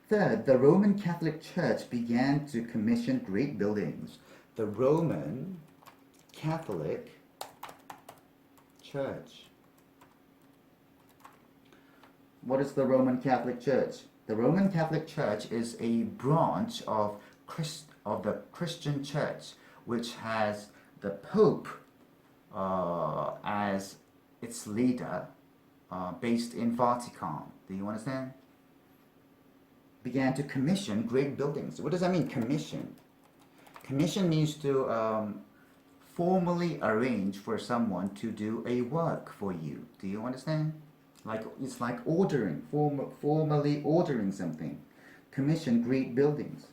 Third, the Roman Catholic Church began to commission great buildings. The Roman Catholic Church. What is the Roman Catholic Church? The Roman Catholic Church is a branch of the Christian Church, which has the Pope as its leader, based in Vatican. Do you understand? Began to commission great buildings. What does that mean, commission? Commission means to formally arrange for someone to do a work for you. Do you understand? Like, it's like ordering, formally ordering something. Commission great buildings.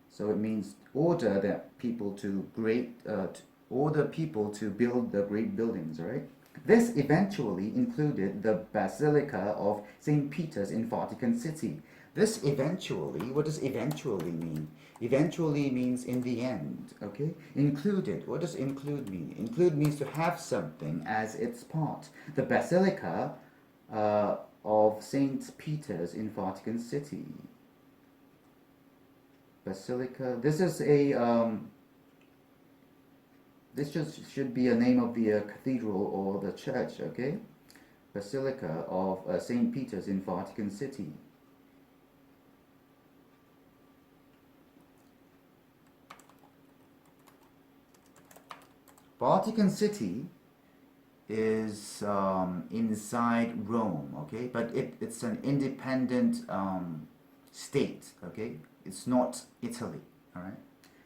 So it means order people to build the great buildings, right? This eventually included the Basilica of St. Peter's in Vatican City. This eventually, what does eventually mean? Eventually means in the end, okay? Included, what does include mean? Include means to have something as its part. The Basilica of St. Peter's in Vatican City. Basilica, this is this just should be a name of the cathedral or the church, okay? Basilica of St. Peter's in Vatican City. Vatican City is inside Rome, okay? But it's an independent state, okay? It's not Italy, all right?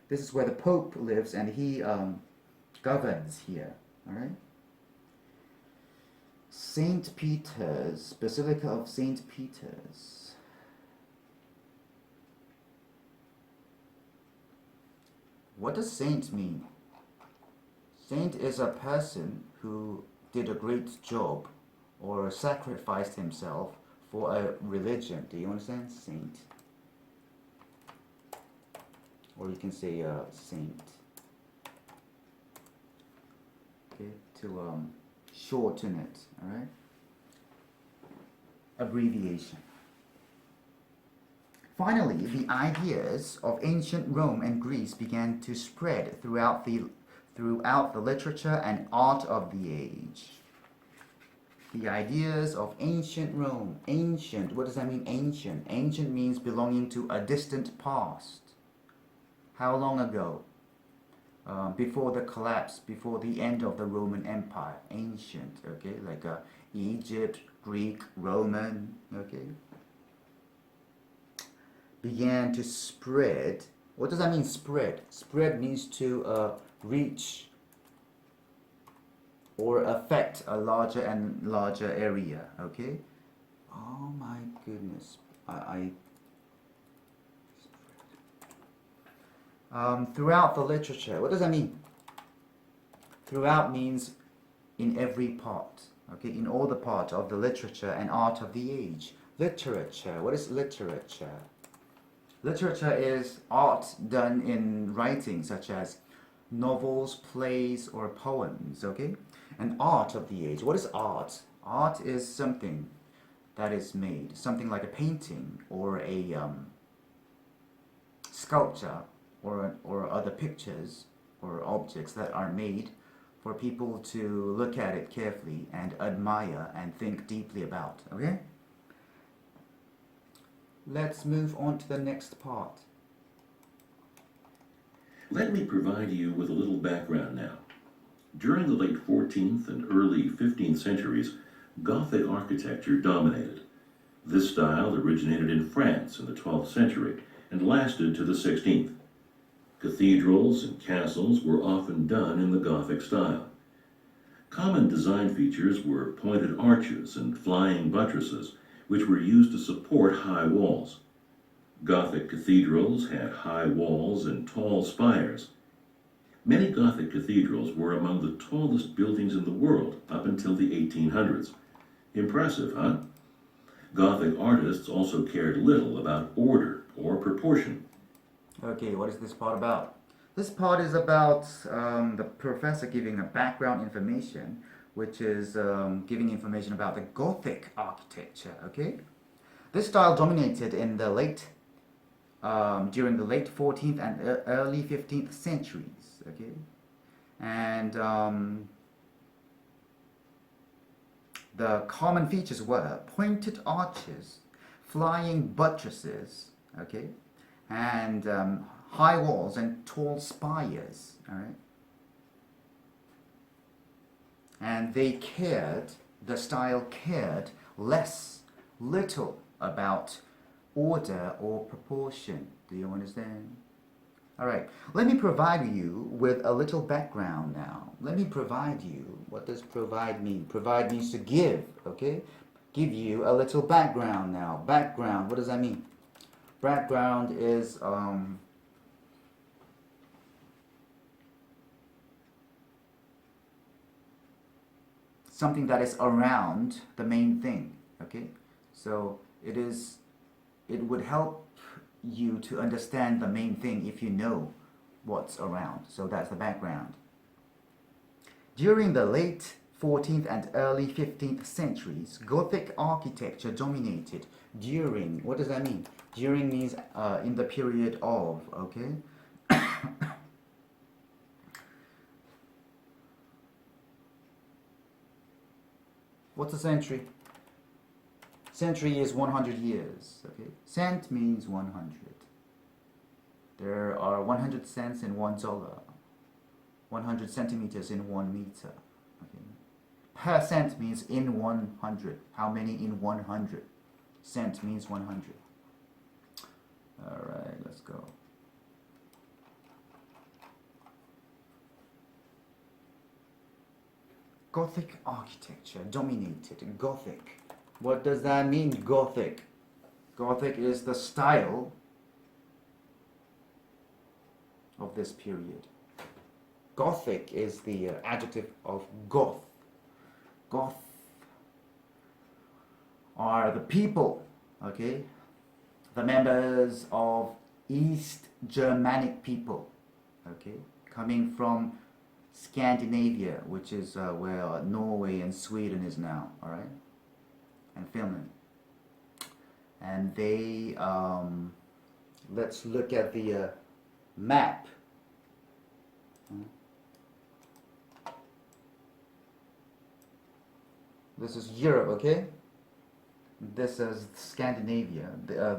This is where the Pope lives, and he governs here, all right? St. Peter's, Basilica of St. Peter's. What does saint mean? Saint is a person who did a great job or sacrificed himself for a religion. Do you understand? Saint. Or you can say saint. Okay, to shorten it, alright? Abbreviation. Finally, the ideas of ancient Rome and Greece began to spread throughout the literature and art of the age. The ideas of ancient Rome. Ancient, what does that mean, ancient? Ancient means belonging to a distant past. How long ago? Before the collapse, before the end of the Roman Empire. Ancient, okay? Like Egypt, Greek, Roman, okay? Began to spread. What does that mean, spread? Spread means to reach or affect a larger and larger area, okay? Oh my goodness. Throughout the literature, what does that mean? Throughout means in every part, okay? In all the parts of the literature and art of the age. Literature, what is literature? Literature is art done in writing, such as novels, plays, or poems, okay? And art of the age. What is art? Art is something that is made, something like a painting or a sculpture or other pictures or objects that are made for people to look at it carefully and admire and think deeply about, okay? Let's move on to the next part. Let me provide you with a little background now. During the late 14th and early 15th centuries, Gothic architecture dominated. This style originated in France in the 12th century and lasted to the 16th. Cathedrals and castles were often done in the Gothic style. Common design features were pointed arches and flying buttresses, which were used to support high walls. Gothic cathedrals had high walls and tall spires. Many Gothic cathedrals were among the tallest buildings in the world up until the 1800s. Impressive, huh? Gothic artists also cared little about order or proportion. Okay, what is this part about? This part is about the professor giving a background information, which is giving information about the Gothic architecture, okay? This style dominated in the during the late 14th and early 15th centuries. Okay, and the common features were pointed arches, flying buttresses, okay, and high walls and tall spires. All right, and the style cared little about order or proportion. Do you understand? All right, let me provide you with a little background now. Let me provide you. What does provide mean? Provide means to give, okay? Give you a little background now. Background, what does that mean? Background is something that is around the main thing, okay? So it would help you to understand the main thing if you know what's around. So that's the background. During the late 14th and early 15th centuries, Gothic architecture dominated during, what does that mean? During means in the period of, okay? What's a century? Century is 100 years, okay? Cent means 100. There are 100 cents in $1, 100 centimeters in 1 meter. Okay. Per cent means in 100. How many in 100? Cent means 100. All right, let's go. Gothic architecture dominated. Gothic. What does that mean, Gothic? Gothic is the style of this period. Gothic is the adjective of Goth. Goth are the people, okay? The members of East Germanic people, okay? Coming from Scandinavia, which is where Norway and Sweden is now, all right? And Finland. And they, let's look at the map. This is Europe, okay? This is Scandinavia.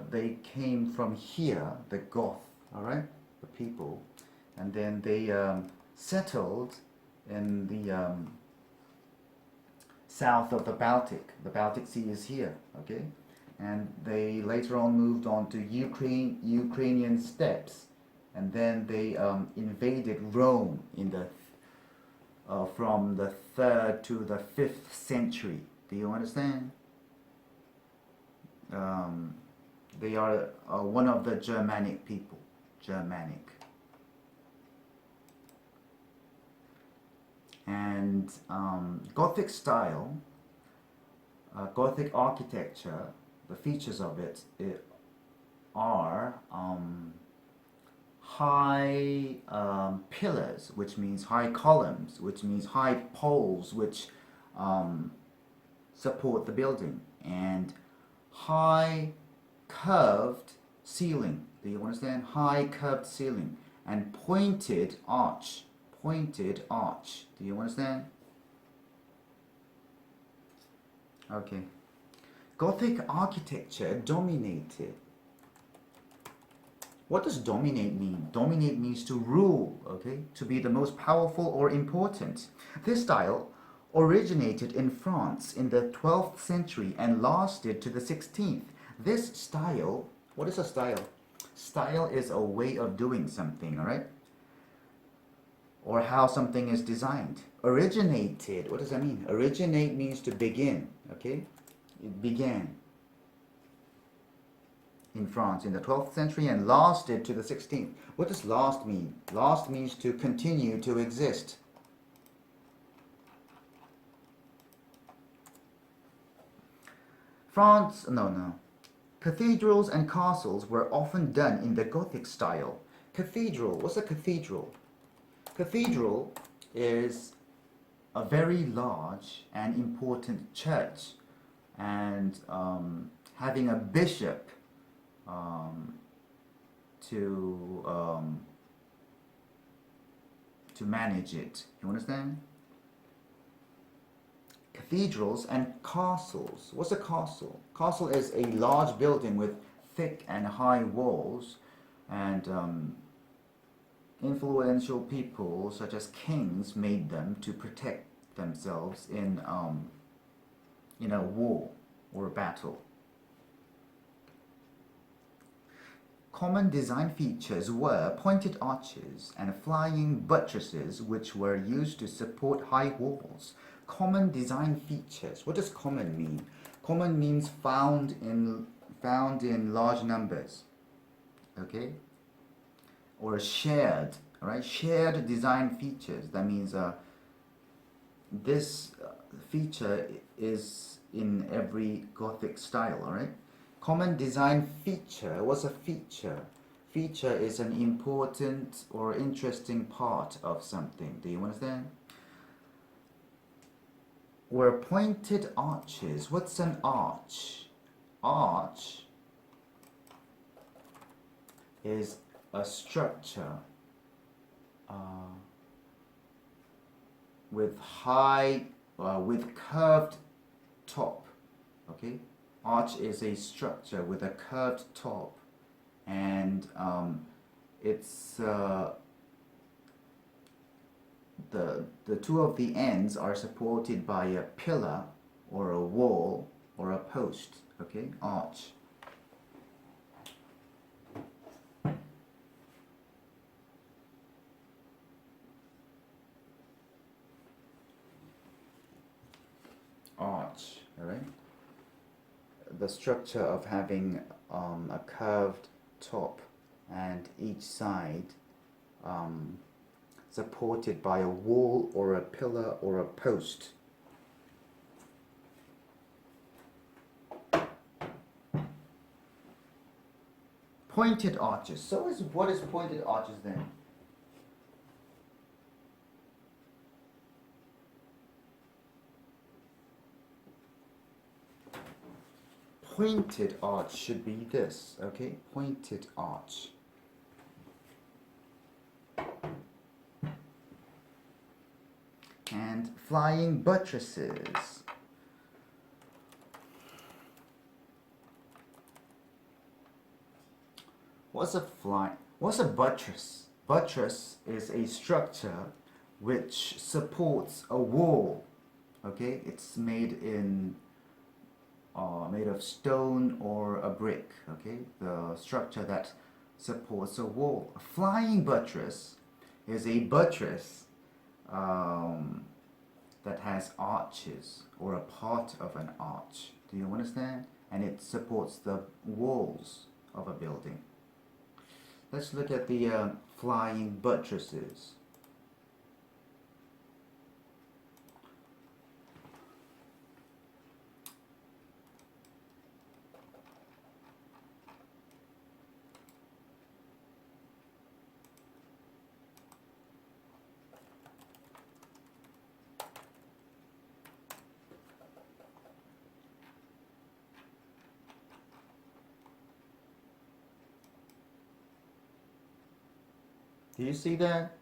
They came from here, the Goth, all right? The people. And then they settled in the south of the Baltic. The Baltic Sea is here, okay? And they later on moved on to Ukrainian steppes, and then they invaded Rome in the from the 3rd to the 5th century. Do you understand? They are one of the Germanic people. Germanic. And Gothic style, Gothic architecture, the features of it are high pillars, which means high columns, which means high poles, which support the building, and high curved ceiling. Do you understand? High curved ceiling and pointed arch. Pointed arch. Do you understand? Okay. Gothic architecture dominated. What does dominate mean? Dominate means to rule, okay? To be the most powerful or important. This style originated in France in the 12th century and lasted to the 16th. This style, what is a style? Style is a way of doing something, all right? Or how something is designed. Originated, what does that mean? Originate means to begin, okay? It began in France in the 12th century and lasted to the 16th. What does last mean? Last means to continue to exist. Cathedrals and castles were often done in the Gothic style. Cathedral, what's a cathedral? Cathedral is a very large and important church and having a bishop to manage it. You understand? Cathedrals and castles. What's a castle? Castle is a large building with thick and high walls, and influential people such as kings made them to protect themselves in a war or a battle. Common design features were pointed arches and flying buttresses, which were used to support high walls. Common design features. What does common mean? Common means found in large numbers. Okay? Or shared. Alright? Shared design features. That means this feature is in every Gothic style. Alright? Common design feature. What's a feature? Feature is an important or interesting part of something. Do you understand? Were pointed arches. What's an arch? Arch is a structure with curved top. Okay, arch is a structure with a curved top, and it's the two of the ends are supported by a pillar or a wall or a post. Okay, arch. Arch, all right? The structure of having a curved top and each side supported by a wall or a pillar or a post. Pointed arches. So what is pointed arches then? Pointed arch should be this, okay? Pointed arch. And flying buttresses. What's a buttress? Buttress is a structure which supports a wall. Okay, it's made of stone or a brick. Okay, the structure that supports a wall. A flying buttress is a buttress that has arches or a part of an arch. Do you understand? And it supports the walls of a building. Let's look at the flying buttresses. Do you see that?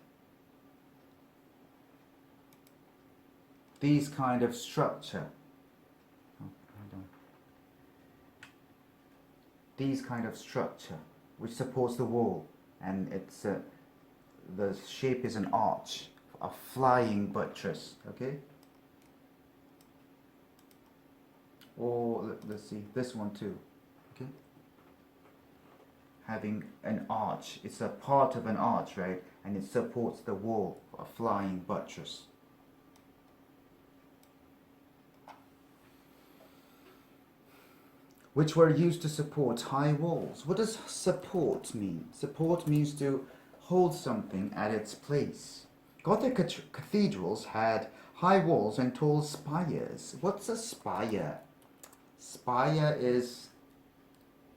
These kind of structure. These kind of structure which supports the wall, and it's the shape is an arch, a flying buttress. Okay. Or let's see this one too. Okay. Having an arch, it's a part of an arch, right? And it supports the wall, a flying buttress. Which were used to support high walls. What does support mean? Support means to hold something at its place. Gothic cathedrals had high walls and tall spires. What's a spire? Spire is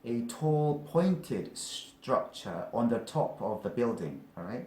a tall pointed structure on the top of the building, all right?